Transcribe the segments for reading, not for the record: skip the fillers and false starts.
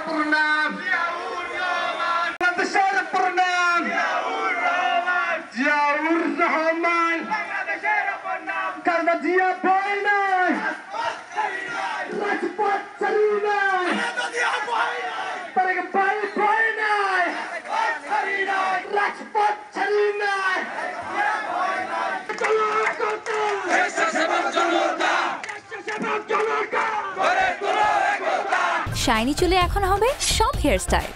প্রণাম বাংলাদেশের প্রণাম জিয়াউর রহমান কারণ জিয়া ভয় নাই রাজপথ ছাড়ি নাই তারেক ভাই ভয় নাই রাজপথ ছাড়ি নাই শাইনি চুলে এখন হবে সব হেয়ারস্টাইল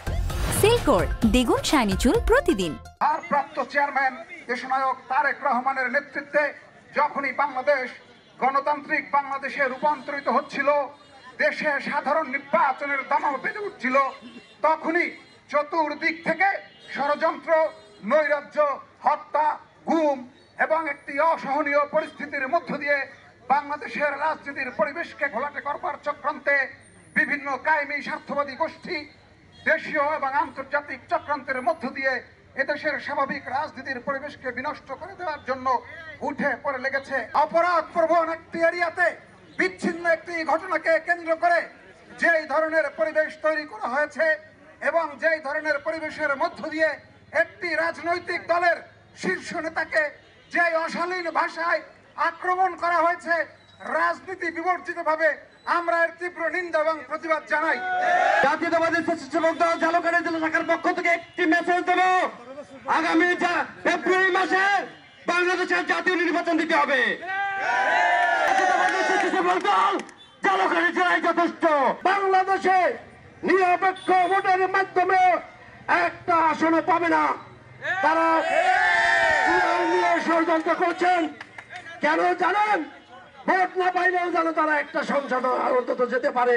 সিল্কোর দ্বিগুণ শাইনি চুল প্রতিদিন। ভারপ্রাপ্ত চেয়ারম্যান দেশনায়ক তারেক রহমানের নেতৃত্বে যখনই বাংলাদেশ গণতান্ত্রিক বাংলাদেশে রূপান্তরিত হচ্ছিল, দেশে সাধারণ নির্বাচনের দামাল বেঁধে উঠছিল, তখনই চতুর্দিক থেকে ষড়যন্ত্র, নৈরাজ্য, হত্যা, গুম এবং একটি অসহনীয় পরিস্থিতির মধ্য দিয়ে বাংলাদেশের রাজনীতির পরিবেশকে ঘোলাটে করবার চক্রান্তে বিভিন্ন কায়েমি স্বার্থবাদী গোষ্ঠী দেশীয় এবং আন্তর্জাতিক চক্রান্তের মধ্য দিয়ে এদেশের স্বাভাবিক রাজনীতির পরিবেশকে বিনষ্ট করে দেওয়ার জন্য উঠে পড়ে লেগেছে। অপরাধ প্রবণ একটি এরিয়াতে বিচ্ছিন্ন একটি ঘটনাকে কেন্দ্র করে যেই ধরনের পরিবেশ তৈরি করা হয়েছে এবং যেই ধরনের পরিবেশের মধ্য দিয়ে একটি রাজনৈতিক দলের শীর্ষ নেতাকে যে অশালীন ভাষায় আক্রমণ করা হয়েছে, রাজনীতি বিবর্জিত ভাবে আমরা এর তীব্র নিন্দা এবং প্রতিবাদ জানাই। জাতীয়তাবাদী স্বেচ্ছাসেবক দল ঝালকাঠি জেলা শাখার পক্ষ থেকে একটি মেসেজ দেব, আগামী ফেব্রুয়ারি মাসে বাংলাদেশের জাতীয় নির্বাচন দিতে হবে। জাতীয়তাবাদী স্বেচ্ছাসেবক দল ঝালকাঠি জেলায় যথেষ্ট। বাংলাদেশে নিরপেক্ষ ভোটের মাধ্যমে একটা আসনও পাবে না। তারা নিয়ে ষড়যন্ত্র করছেন। কেন জানেন? ভোট না পাইলেও যেন তারা একটা সংসদ অন্তত যেতে পারে।